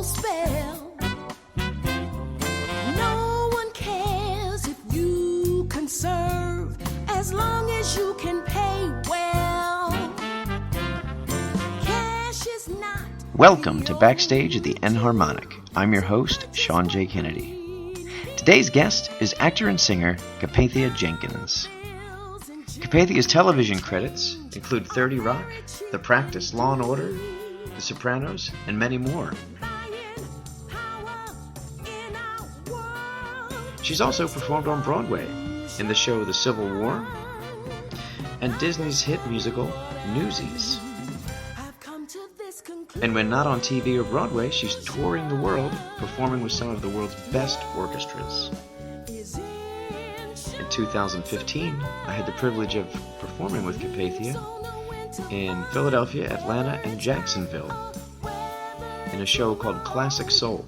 soul spell. No one cares if you can serve as long as you can pay well. Cash is not. Welcome to Backstage at the Enharmonic. I'm your host, Sean J. Kennedy. Today's guest is actor and singer Capathia Jenkins. Capathia's television credits include 30 Rock, The Practice, Law & Order, The Sopranos, and many more. She's also performed on Broadway in the show The Civil War and Disney's hit musical Newsies. And when not on TV or Broadway, she's touring the world, performing with some of the world's best orchestras. In 2015, I had the privilege of performing with Capathia in Philadelphia, Atlanta, and Jacksonville in a show called Classic Soul,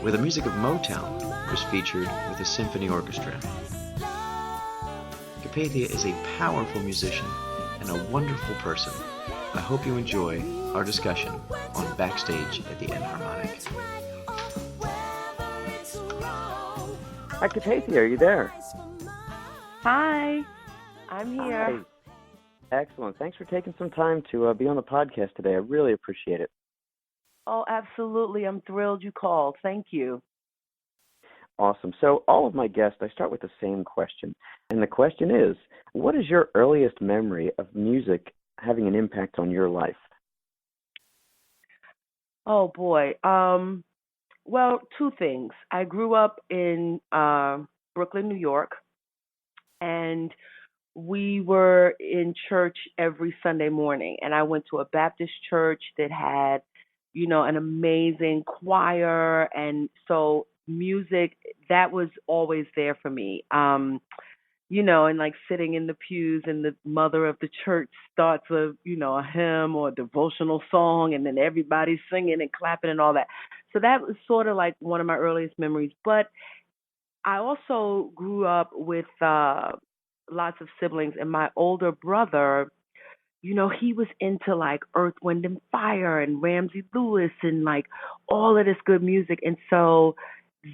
where the music of Motown was featured with a symphony orchestra. Capathia is a powerful musician and a wonderful person. I hope you enjoy our discussion on Backstage at the Enharmonic. Hi, Capathia, are you there? Hi, I'm here. Hi. Excellent. Thanks for taking some time to be on the podcast today. I really appreciate it. Oh, absolutely. I'm thrilled you called. Thank you. Awesome. So all of my guests, I start with the same question. And the question is, what is your earliest memory of music having an impact on your life? Oh, boy. Well, two things. I grew up in Brooklyn, New York, and we were in church every Sunday morning. And I went to a Baptist church that had, an amazing choir. And so music, that was always there for me. And like sitting in the pews and the mother of the church starts a hymn or a devotional song, and then everybody's singing and clapping and all that. So that was sort of like one of my earliest memories. But I also grew up with lots of siblings, and my older brother, he was into like Earth, Wind and Fire and Ramsey Lewis and like all of this good music. And so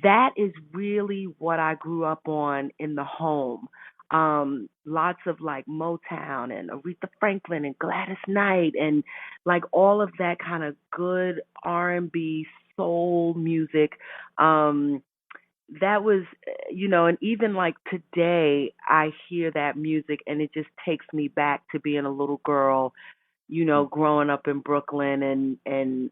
that is really what I grew up on in the home. Lots of like Motown and Aretha Franklin and Gladys Knight and like all of that kind of good R&B soul music. That was, and even like today I hear that music and it just takes me back to being a little girl, growing up in Brooklyn and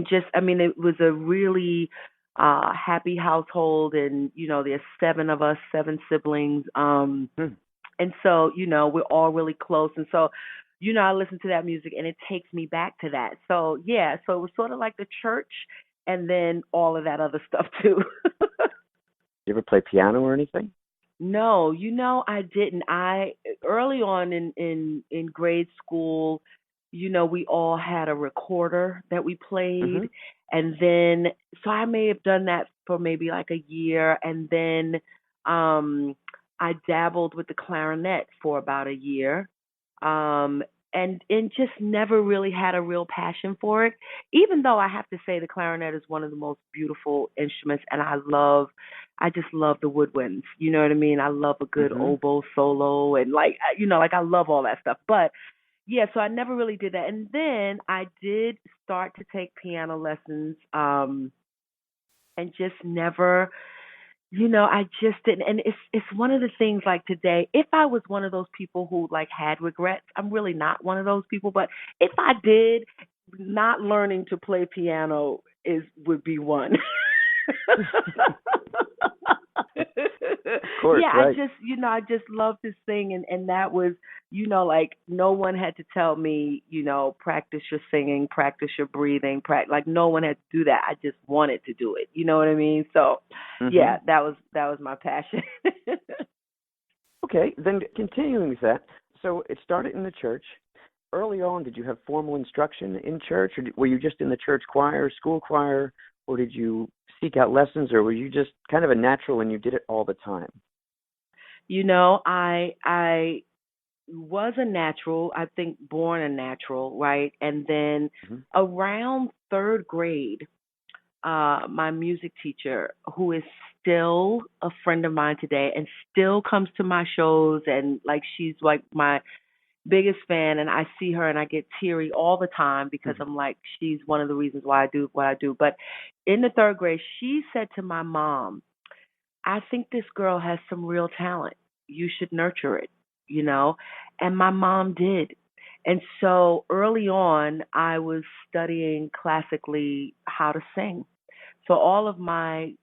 just, it was a really happy household, and there's seven of us, seven siblings, and so we're all really close, and so I listen to that music and it takes me back to that. So yeah, so it was sort of like the church and then all of that other stuff too. You ever play piano or anything? No, I didn't. I early on in grade school, we all had a recorder that we played. Mm-hmm. And then, so I may have done that for maybe like a year. And then I dabbled with the clarinet for about a year. And just never really had a real passion for it, even though I have to say the clarinet is one of the most beautiful instruments. And I just love the woodwinds. You know what I mean? I love a good oboe solo and like I love all that stuff. But yeah, so I never really did that. And then I did start to take piano lessons, and just never, I just didn't. And it's one of the things like today, if I was one of those people who like had regrets, I'm really not one of those people. But if I did, not learning to play piano would be one. Of course, yeah, right. I just love to sing, and that was, like no one had to tell me, practice your singing, practice your breathing, like no one had to do that. I just wanted to do it. You know what I mean? So, yeah, that was my passion. Okay, then continuing with that, so it started in the church. Early on, did you have formal instruction in church, or were you just in the church choir, school choir, or did you seek out lessons, or were you just kind of a natural and you did it all the time? I was a natural, I think born a natural, right? And then around third grade, my music teacher, who is still a friend of mine today and still comes to my shows, and like she's like my biggest fan, and I see her and I get teary all the time because I'm like, she's one of the reasons why I do what I do. But in the third grade, she said to my mom, I think this girl has some real talent. You should nurture it, you know? And my mom did. And so early on, I was studying classically how to sing. So all of my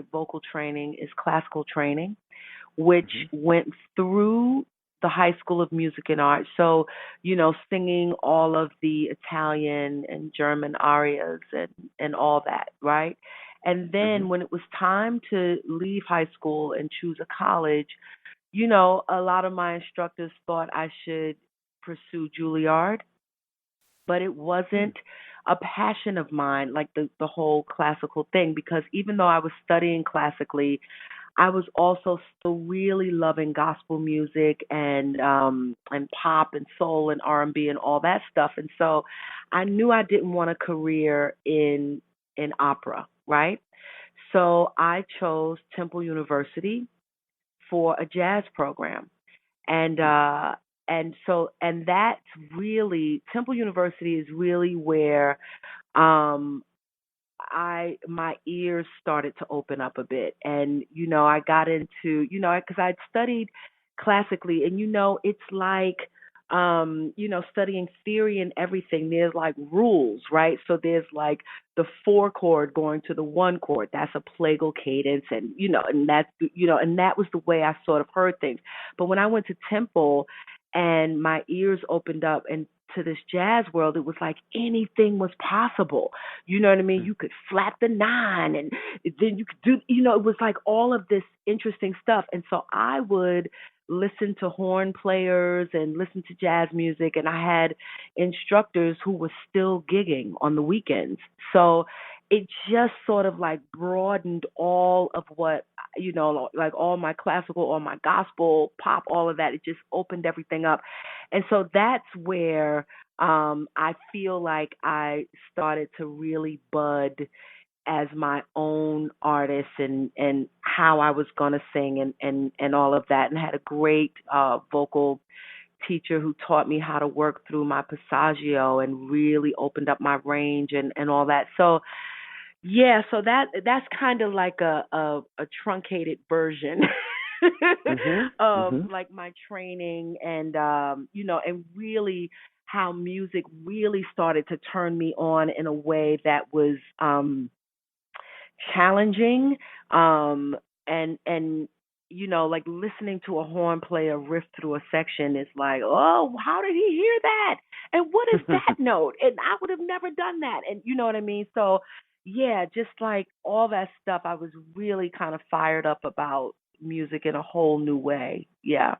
vocal training is classical training, which went through the High School of Music and Art. So, singing all of the Italian and German arias and all that, right? And then when it was time to leave high school and choose a college, a lot of my instructors thought I should pursue Juilliard, but it wasn't a passion of mine, like the whole classical thing, because even though I was studying classically, I was also still really loving gospel music and pop and soul and R&B and all that stuff. And so I knew I didn't want a career in opera, right? So I chose Temple University for a jazz program. And that's really, Temple University is really where um my ears started to open up a bit. And I got into, because I'd studied classically, and it's like studying theory and everything, there's like rules, right? So there's like the 4 chord going to the 1 chord, that's a plagal cadence, and and that's and that was the way I sort of heard things. But when I went to Temple and my ears opened up and to this jazz world, it was like anything was possible. You know what I mean? You could flat the 9, and then you could do, it was like all of this interesting stuff. And so I would listen to horn players and listen to jazz music, and I had instructors who were still gigging on the weekends. So it just sort of like broadened all of what, like all my classical, all my gospel, pop, all of that. It just opened everything up. And so that's where I feel like I started to really bud as my own artist, and how I was going to sing and all of that, and had a great vocal teacher who taught me how to work through my passaggio and really opened up my range and all that. So yeah, so that's kind of like a truncated version of like my training, and and really how music really started to turn me on in a way that was challenging, and like listening to a horn player riff through a section is like, oh, how did he hear that? And what is that note? And I would have never done that. And you know what I mean? So yeah, just like all that stuff, I was really kind of fired up about music in a whole new way. Yeah.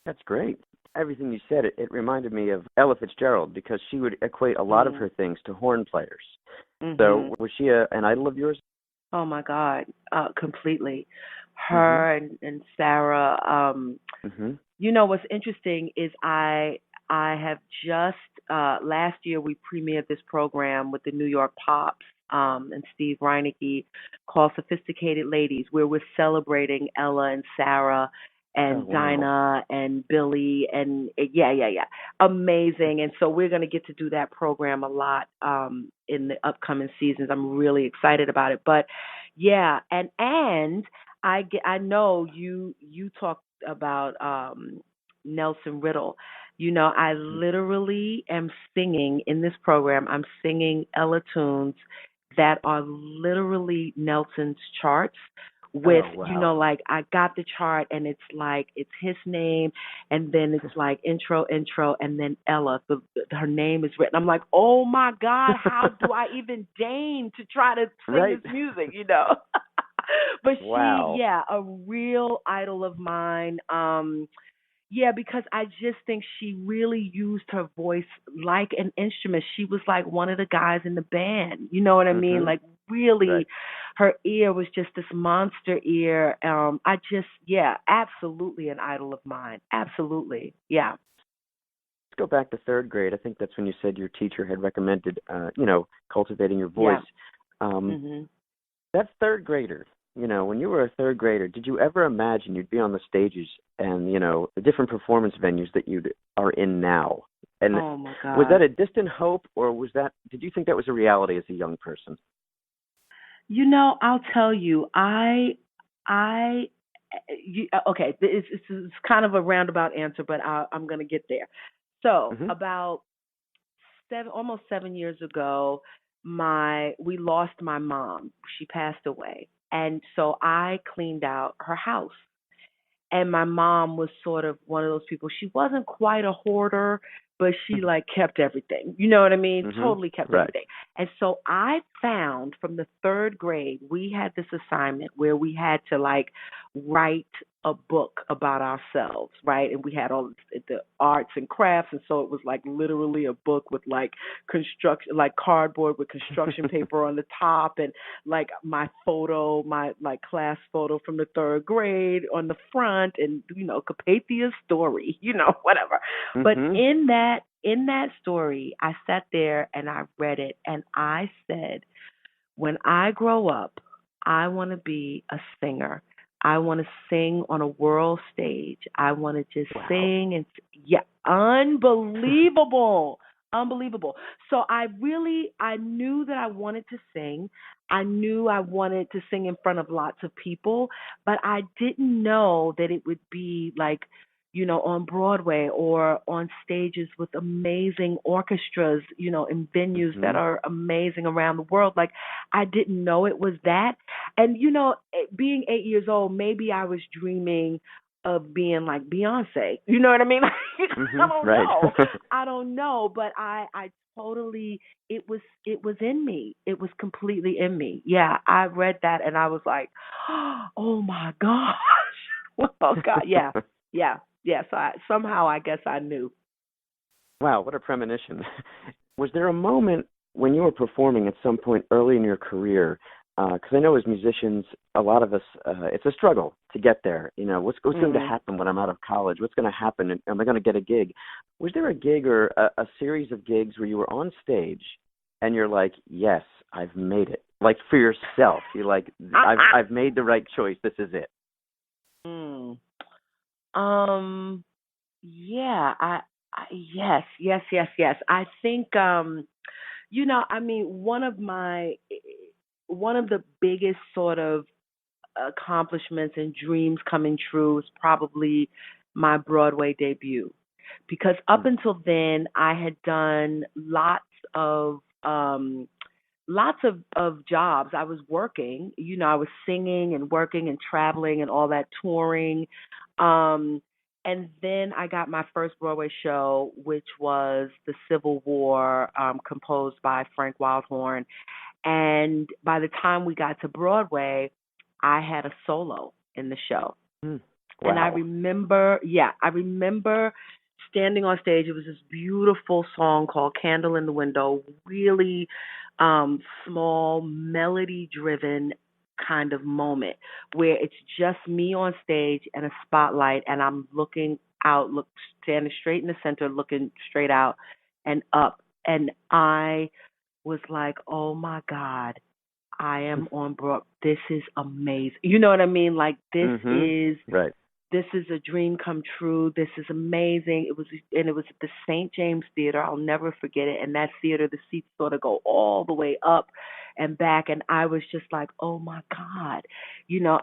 That's great. Everything you said, it reminded me of Ella Fitzgerald, because she would equate a lot of her things to horn players. So was she an idol of yours? Oh my God, completely. Her and Sarah. What's interesting is I have just last year we premiered this program with the New York Pops and Steve Reinecke called Sophisticated Ladies, where we're celebrating Ella and Sarah and Dinah and Billy, and yeah, amazing. And so we're going to get to do that program a lot in the upcoming seasons. I'm really excited about it. But yeah, and I know you talked about Nelson Riddle. I literally am singing in this program. I'm singing Ella tunes that are literally Nelson's charts with, like I got the chart, and it's like, it's his name, and then it's like intro, and then Ella, her name is written. I'm like, oh my God, how do I even deign to try to sing his music, But she, a real idol of mine. Yeah, because I just think she really used her voice like an instrument. She was like one of the guys in the band. You know what I mean? Like really, her ear was just this monster ear. Absolutely an idol of mine. Absolutely. Yeah. Let's go back to third grade. I think that's when you said your teacher had recommended, cultivating your voice. Mm-hmm. That third grader, when you were a third grader, did you ever imagine you'd be on the stages and, the different performance venues that you are in now? And Oh my God. was that a distant hope, or did you think that was a reality as a young person? I'll tell you, okay, it's kind of a roundabout answer, but I'm going to get there. So Mm-hmm. about almost 7 years ago, we lost my mom. She passed away. And so I cleaned out her house. And my mom was sort of one of those people. She wasn't quite a hoarder, but she like kept everything. You know what I mean? Mm-hmm. Totally kept Right. everything. And so I found from the third grade, we had this assignment where we had to like write a book about ourselves, right? And we had all the arts and crafts, and so it was like literally a book with like construction, like cardboard with construction paper on the top, and like my photo, my like class photo from the third grade on the front, and Capathia's story, whatever. Mm-hmm. But in that story, I sat there and I read it, and I said, when I grow up, I want to be a singer. I want to sing on a world stage. I want to just sing and unbelievable. Unbelievable. So I knew that I wanted to sing. I knew I wanted to sing in front of lots of people, but I didn't know that it would be like, on Broadway or on stages with amazing orchestras, in venues Mm-hmm. that are amazing around the world. Like, I didn't know it was that. And, being 8 years old, maybe I was dreaming of being like Beyonce. You know what I mean? Mm-hmm. I don't Right. know. I don't know, but I totally, it was in me. It was completely in me. Yeah, I read that and I was like, oh my gosh. Oh God, yeah. So I guess I knew. Wow, what a premonition. Was there a moment when you were performing at some point early in your career? Because I know as musicians, a lot of us, it's a struggle to get there. What's going to happen when I'm out of college? What's going to happen? Am I going to get a gig? Was there a gig or a series of gigs where you were on stage and you're like, yes, I've made it? Like for yourself, you're like, I've made the right choice. This is it. Yeah, yes. I think, one of the biggest sort of accomplishments and dreams coming true is probably my Broadway debut, because up until then I had done lots of jobs. I was working, I was singing and working and traveling and all that touring. And then I got my first Broadway show, which was The Civil War, composed by Frank Wildhorn. And by the time we got to Broadway, I had a solo in the show. Wow. And I remember standing on stage. It was this beautiful song called Candle in the Window, really small, melody-driven kind of moment where it's just me on stage and a spotlight, and I'm standing straight in the center, looking straight out and up. And I was like, oh my God, I am on Broadway. This is amazing. You know what I mean? Like, this is right. This is a dream come true. This is amazing. It was at the St. James Theater. I'll never forget it. And that theater, the seats sort of go all the way up and back. And I was just like, oh my God,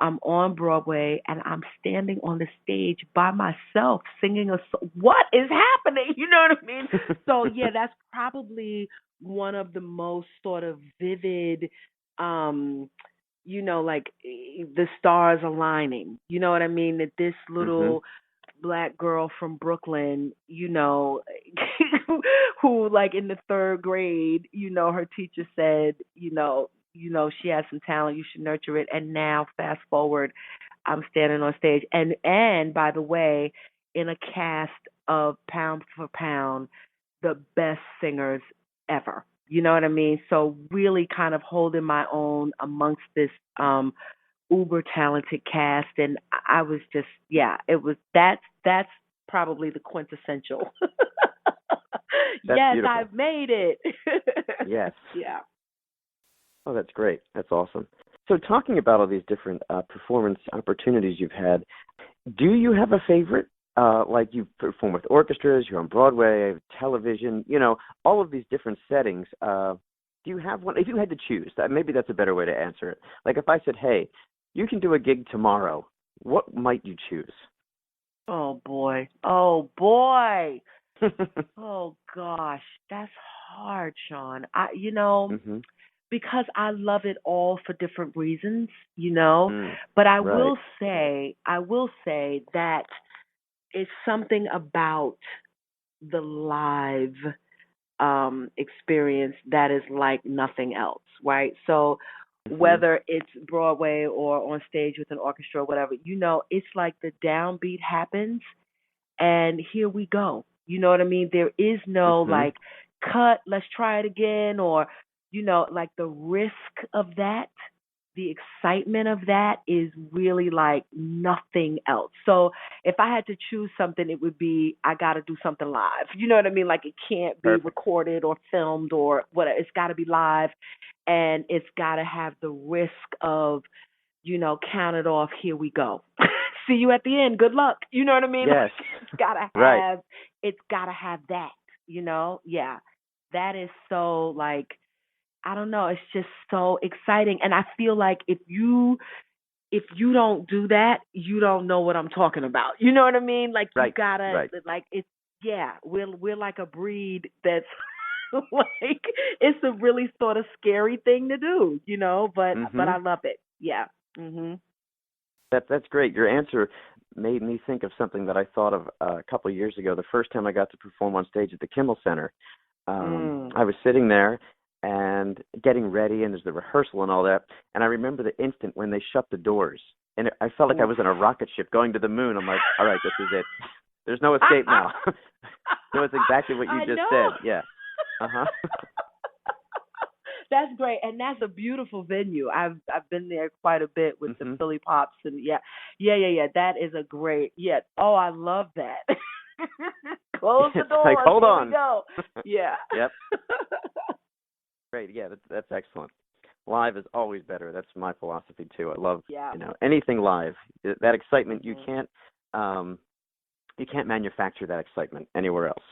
I'm on Broadway and I'm standing on the stage by myself singing a song. What is happening? You know what I mean? So yeah, that's probably one of the most sort of vivid, like the stars aligning. You know what I mean? That this little black girl from Brooklyn, who like in the third grade, her teacher said, she has some talent, you should nurture it. And now fast forward, I'm standing on stage. And by the way, in a cast of pound for pound, the best singers ever. You know what I mean? So really kind of holding my own amongst this uber talented cast, and I was just, that's probably the quintessential. Yes, beautiful. I've made it. Yes. Yeah. Oh, that's great. That's awesome. So talking about all these different performance opportunities you've had, do you have a favorite? Like you perform with orchestras, you're on Broadway, television, all of these different settings. Do you have one? If you had to choose, maybe that's a better way to answer it. Like if I said, hey, you can do a gig tomorrow, what might you choose? Oh boy. Oh boy. Oh gosh, that's hard, Sean. hmm Because I love it all for different reasons. But Right. I will say that it's something about the live experience that is like nothing else, right? So hmm whether it's Broadway or on stage with an orchestra or whatever, it's like the downbeat happens and here we go. You know what I mean? There is no hmm like cut, let's try it again, or like the risk of that, the excitement of that is really like nothing else. So if I had to choose something, it would be I got to do something live. You know what I mean? Like it can't be Perfect. recorded or filmed or whatever. It's got to be live, and it's got to have the risk of count it off. Here we go. See you at the end. Good luck. You know what I mean? Yes. Right. It's gotta have that. Yeah. That is so like I don't know. It's just so exciting, and I feel like if you don't do that, you don't know what I'm talking about. You know what I mean? Like you Right. gotta Right. like it's yeah. We're like a breed that's like it's a really sort of scary thing to do. But hmm I love it. Yeah. Mhm. That's great. Your answer made me think of something that I thought of a couple of years ago. The first time I got to perform on stage at the Kimmel Center, Mm. I was sitting there and getting ready, and there's the rehearsal and all that. And I remember the instant when they shut the doors, and I felt like I Oof. was in a rocket ship going to the moon. I'm like, all right, this is it. There's no escape now. So it's exactly what you I just know. said. Yeah. Uh-huh. That's great, and that's a beautiful venue. I've been there quite a bit with the hmm Philly Pops, and yeah. That is a great. Yeah. Oh, I love that. Close the It's like, doors. hold Here we on. go. Yeah. Yep. Great. Yeah, that's excellent. Live is always better. That's my philosophy too. I love, Yeah. anything live. That excitement Mhm. you can't manufacture that excitement anywhere else.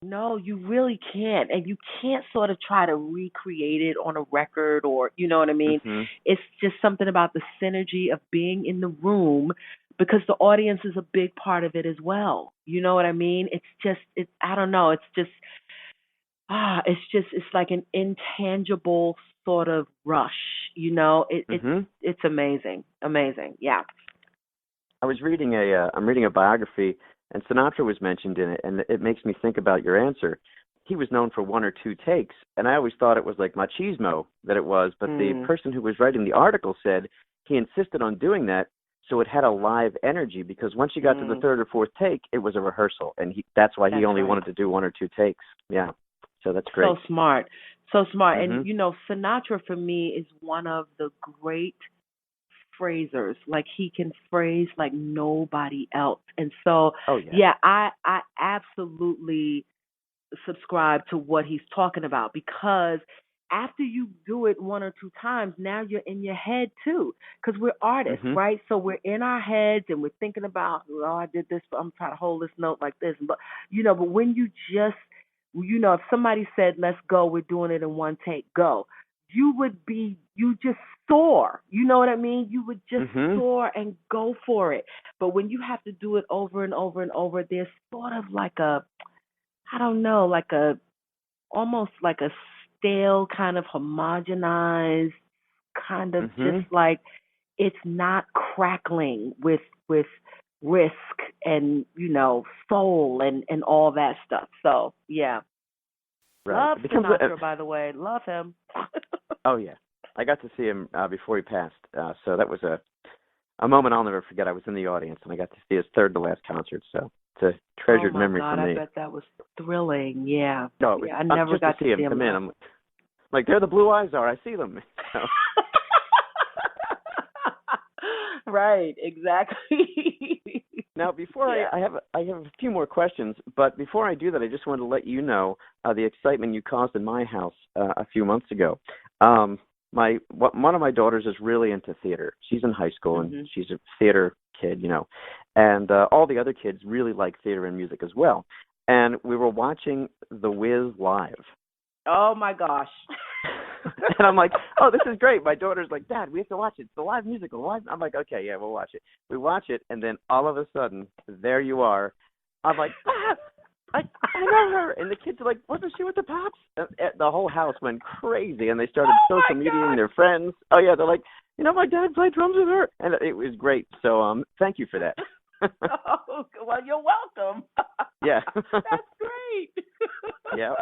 No, you really can't. And you can't sort of try to recreate it on a record or, you know what I mean? Mhm. It's just something about the synergy of being in the room because the audience is a big part of it as well. You know what I mean? I don't know. It's like an intangible sort of rush. Mhm. It's amazing. Amazing. Yeah. I'm reading a biography, and Sinatra was mentioned in it, and it makes me think about your answer. He was known for one or two takes, and I always thought it was like machismo that it was, but the Mm, person who was writing the article said he insisted on doing that so it had a live energy, because once you got to the mm, third or fourth take, it was a rehearsal, and that's why he that's only right. wanted to do one or two takes. Yeah. So that's So great. smart. So smart. And Mhm. Sinatra for me is one of the great phrasers. Like he can phrase like nobody else. And so Oh yeah. yeah, I absolutely subscribe to what he's talking about because after you do it one or two times, now you're in your head too. Because we're artists, Mhm. right? So we're in our heads and we're thinking about, oh, I did this, I'm trying to hold this note like this. But when you just, if somebody said, let's go, we're doing it in one take, go, you just soar. You know what I mean? You would just Mhm. soar and go for it. But when you have to do it over and over and over, there's sort of like I don't know, almost like a stale kind of homogenized kind of just Mhm. like it's not crackling with risk and soul and all that stuff. So yeah, Right. love It becomes Sinatra, by the way, love him. oh yeah. I got to see him before he passed. So that was a moment I'll never forget. I was in the audience and I got to see his third to last concert. So it's a Oh treasured my memory for God, I me. bet that was thrilling. Yeah, No, it was yeah, I never just to got to see see him him come in. live. I'm like, there the blue eyes are. I see them. So, Right, exactly. now, before Yeah. I have a few more questions, but before I do that, I just wanted to let you know the excitement you caused in my house a few months ago. Um, one of my daughters is really into theater. She's in high school Mm-hmm. and she's a theater kid, and all the other kids really like theater and music as well. And we were watching The Wiz live. Oh my gosh. And I'm like, oh, this is great. My daughter's like, Dad, we have to watch it. It's the live musical. Live. I'm like, okay, yeah, we'll watch it. We watch it, and then all of a sudden, there you are. I'm like, I know her. And the kids are like, wasn't she with the Pops? And the whole house went crazy, and they started social mediaing their friends. Oh, yeah, they're like, my dad played drums with her. And it was great. So thank you for that. Oh, well, you're welcome. Yeah. That's great. Yeah.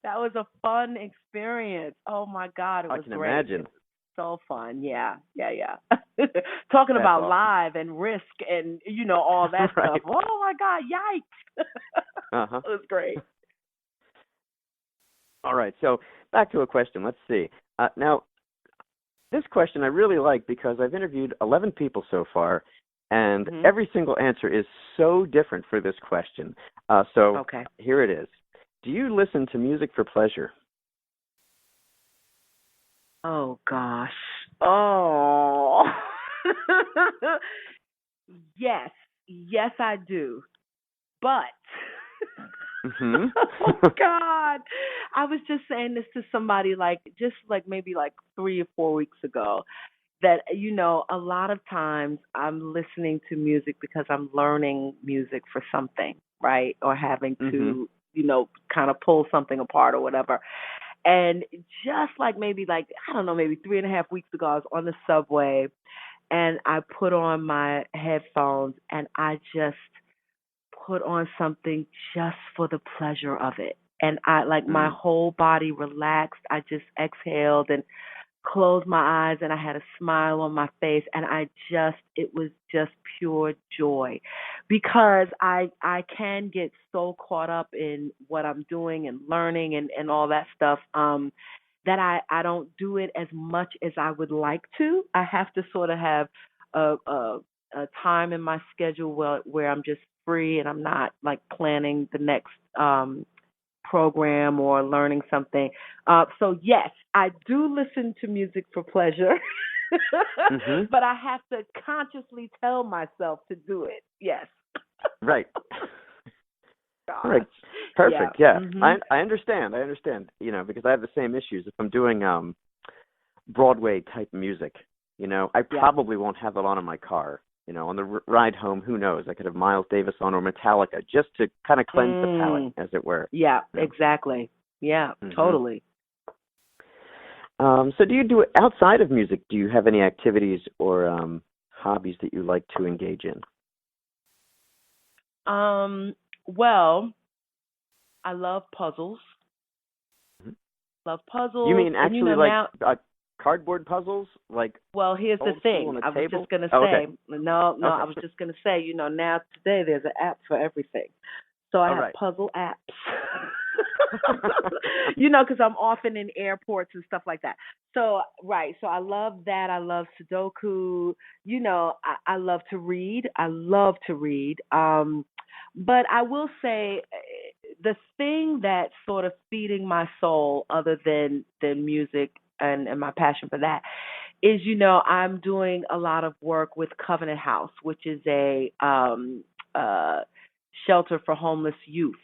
That was a fun experience. Oh my God, it was I can great. imagine. So fun. Yeah. Talking That's about awesome. live and risk and all that Right. stuff. Oh my God, yikes. Uh-huh. It was great. All right. So back to a question. Let's see. Now, this question I really like because I've interviewed 11 people so far, and every single answer is so different for this question. So Okay. Here it is. Do you listen to music for pleasure? Oh gosh. Oh. Yes. Yes, I do. But Mm-hmm. oh God. I was just saying this to somebody maybe 3 or 4 weeks ago that a lot of times I'm listening to music because I'm learning music for something, right? Or having to, kind of pull something apart or whatever. And just maybe 3.5 weeks ago, I was on the subway and I put on my headphones and I just put on something just for the pleasure of it. And I my whole body relaxed. I just exhaled and closed my eyes and I had a smile on my face and it was just pure joy because I can get so caught up in what I'm doing and learning and all that stuff that I don't do it as much as I would like to. I have to sort of have a time in my schedule where I'm just free and I'm not planning the next program or learning something. So yes, I do listen to music for pleasure, but I have to consciously tell myself to do it. Yes. Right. Gosh. Right. Perfect. Yeah. Mm-hmm. I understand. Because I have the same issues. If I'm doing Broadway type music, I probably won't have it on in my car. On the ride home, who knows? I could have Miles Davis on or Metallica just to kind of cleanse the palate, as it were. Yeah, exactly. Yeah, totally. So do you do outside of music? Do you have any activities or hobbies that you like to engage in? Well, I love puzzles. Love puzzles. You mean actually now, cardboard puzzles? Well, here's the thing. I was just going to say, okay. No, I was just going to say, now today there's an app for everything. So I have puzzle apps. Because I'm often in airports and stuff like that. So I love that. I love Sudoku. I love to read. But I will say the thing that's sort of feeding my soul other than music and my passion for that is, I'm doing a lot of work with Covenant House, which is a shelter for homeless youth.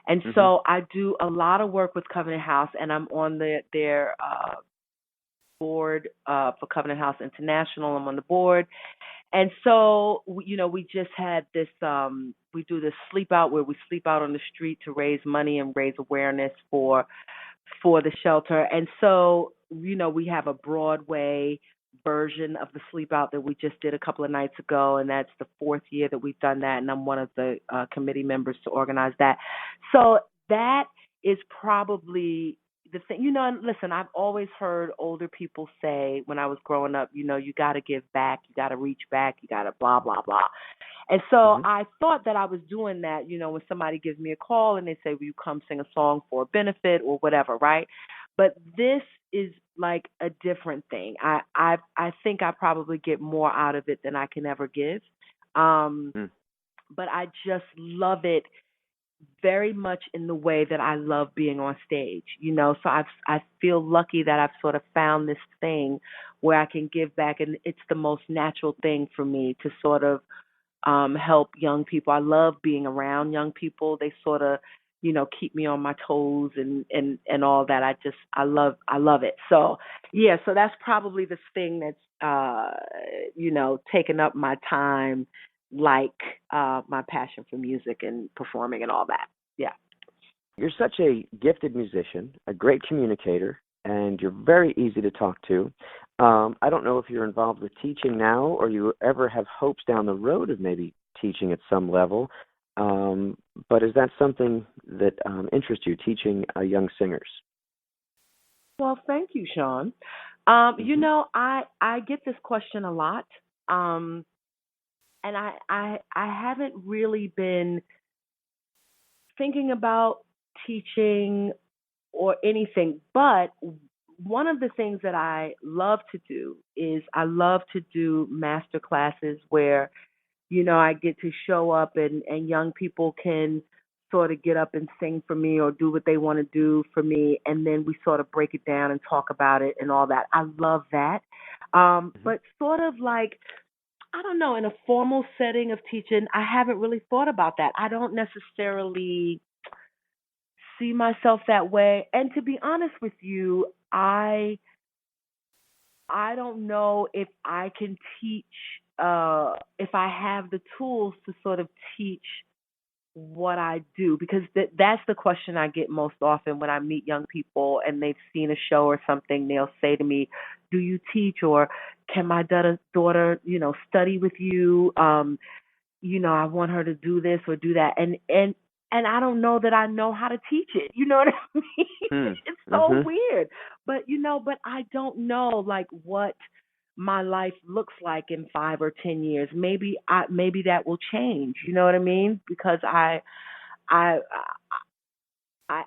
And so I do a lot of work with Covenant House, and I'm on their board for Covenant House International. I'm on the board. And so, we just had this, we do this sleep out where we sleep out on the street to raise money and raise awareness for the shelter. And so, we have a Broadway version of the sleep out that we just did a couple of nights ago, and that's the 4th year that we've done that, and I'm one of the committee members to organize that. So that is probably the thing. And listen, I've always heard older people say when I was growing up, you got to give back, you got to reach back, you got to blah, blah, blah. And so I thought that I was doing that, when somebody gives me a call and they say, will you come sing a song for a benefit or whatever, right? But this is like a different thing. I think I probably get more out of it than I can ever give. But I just love it very much in the way that I love being on stage, So I feel lucky that I've sort of found this thing where I can give back, and it's the most natural thing for me to sort of help young people. I love being around young people. They sort of, keep me on my toes and all that. I love it. So yeah, so that's probably the thing that's taken up my time, like my passion for music and performing and all that. Yeah. You're such a gifted musician, a great communicator, and you're very easy to talk to. I don't know if you're involved with teaching now or you ever have hopes down the road of maybe teaching at some level, but is that something that interests you, teaching young singers? Well, thank you, Sean. I get this question a lot, and I haven't really been thinking about teaching or anything, but one of the things that I love to do is I love to do master classes where, I get to show up and young people can sort of get up and sing for me or do what they want to do for me. And then we sort of break it down and talk about it and all that. I love that. But sort of like, I don't know, in a formal setting of teaching, I haven't really thought about that. I don't necessarily see myself that way. And to be honest with you, I don't know if I can teach, if I have the tools to sort of teach what I do, because that's the question I get most often when I meet young people and they've seen a show or something. They'll say to me, "Do you teach?" or "Can my daughter, study with you? I want her to do this or do that." And I don't know that I know how to teach it. You know what I mean? It's so weird. But but I don't know like what my life looks like in 5 or 10 years. Maybe that will change. You know what I mean? Because I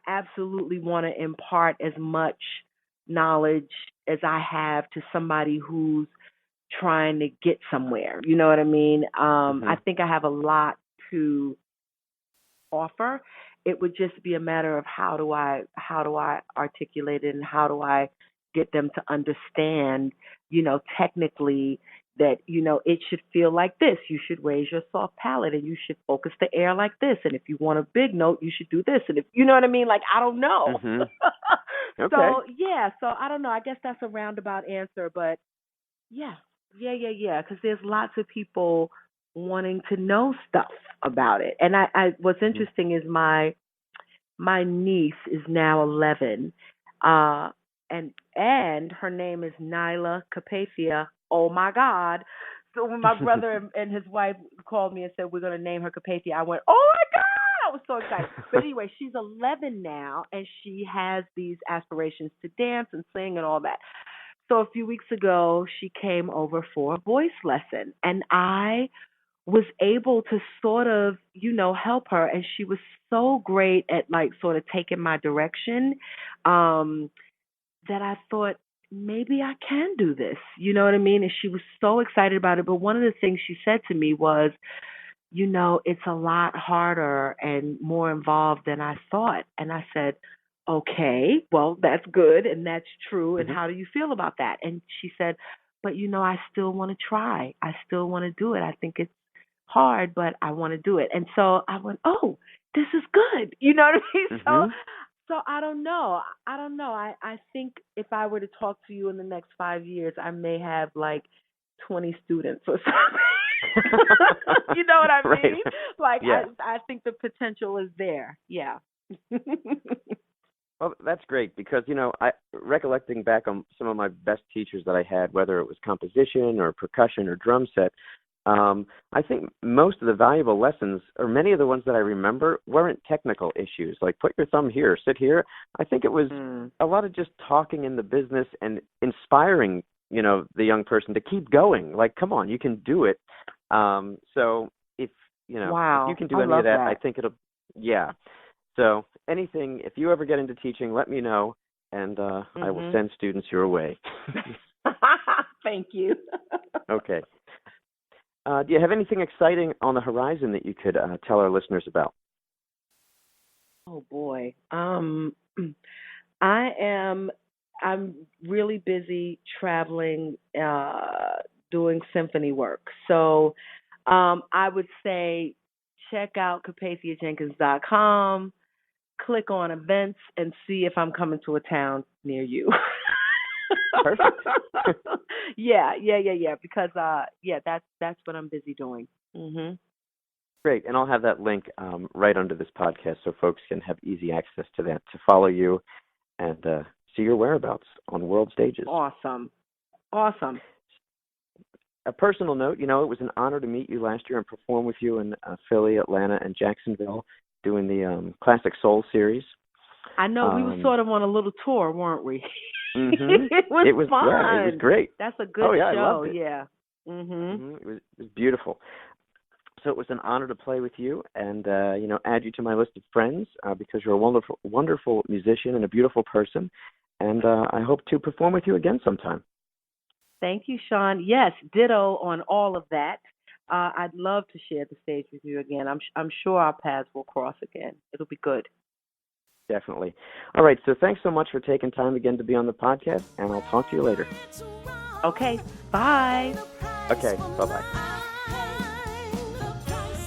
absolutely want to impart as much knowledge as I have to somebody who's trying to get somewhere. You know what I mean? I think I have a lot to offer. It would just be a matter of how do I articulate it and how do I get them to understand, technically that, it should feel like this. You should raise your soft palate and you should focus the air like this. And if you want a big note, you should do this. And if you know what I mean, like, I don't know. Okay. So I don't know. I guess that's a roundabout answer, but yeah. Because there's lots of people wanting to know stuff about it. And I what's interesting is my niece is now 11, and her name is Nyla Capathia. Oh my God! So when my brother and his wife called me and said we're going to name her Capathia, I went, "Oh my God!" I was so excited. But anyway, she's 11 now, and she has these aspirations to dance and sing and all that. So a few weeks ago, she came over for a voice lesson, and I was able to sort of, help her. And she was so great at like sort of taking my direction, that I thought maybe I can do this. You know what I mean? And she was so excited about it. But one of the things she said to me was, it's a lot harder and more involved than I thought. And I said, okay, well, that's good. And that's true. And how do you feel about that? And she said, but, I still want to try. I still want to do it. I think it's hard, but I want to do it. And so I went, oh, this is good. You know what I mean? So I don't know. I think if I were to talk to you in the next 5 years, I may have like 20 students or something. You know what I mean? Right. Like, yeah. I think the potential is there. Yeah. Well, that's great because, recollecting back on some of my best teachers that I had, whether it was composition or percussion or drum set, I think most of the valuable lessons, or many of the ones that I remember, weren't technical issues, like put your thumb here, sit here. I think it was a lot of just talking in the business and inspiring, the young person to keep going. Like, come on, you can do it. So if you can do any of that, I think it'll, yeah. So anything, if you ever get into teaching, let me know, and I will send students your way. Thank you. Okay. Do you have anything exciting on the horizon that you could tell our listeners about? Oh boy. I'm really busy traveling, doing symphony work. So I would say check out CapathiaJenkins.com, click on events, and see if I'm coming to a town near you. Perfect. Yeah. Because that's what I'm busy doing. Mhm. Great, and I'll have that link right under this podcast so folks can have easy access to that to follow you and see your whereabouts on world stages. Awesome. A personal note, it was an honor to meet you last year and perform with you in Philly, Atlanta, and Jacksonville doing the Classic Soul series. I know we were sort of on a little tour, weren't we? Mm-hmm. It was fun. Yeah, it was great. That's a good show. I loved it. Yeah. Mhm. It was beautiful. So it was an honor to play with you and, add you to my list of friends because you're a wonderful, wonderful musician and a beautiful person. And I hope to perform with you again sometime. Thank you, Sean. Yes, ditto on all of that. I'd love to share the stage with you again. I'm sure our paths will cross again. It'll be good. Definitely. All right, so thanks so much for taking time again to be on the podcast, and I'll talk to you later. Okay, bye. Okay, bye-bye.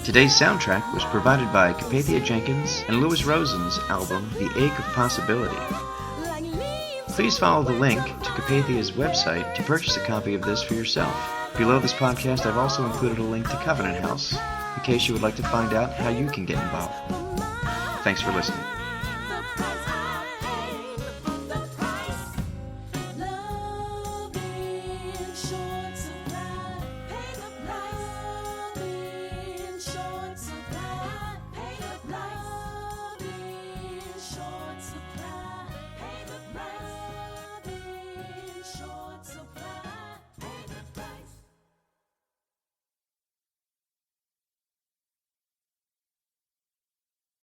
Today's soundtrack was provided by Capathia Jenkins and Louis Rosen's album The Ache of Possibility. Please follow the link to Capathia's website to purchase a copy of this for yourself. Below this podcast, I've also included a link to Covenant House in case you would like to find out how you can get involved. Thanks for listening.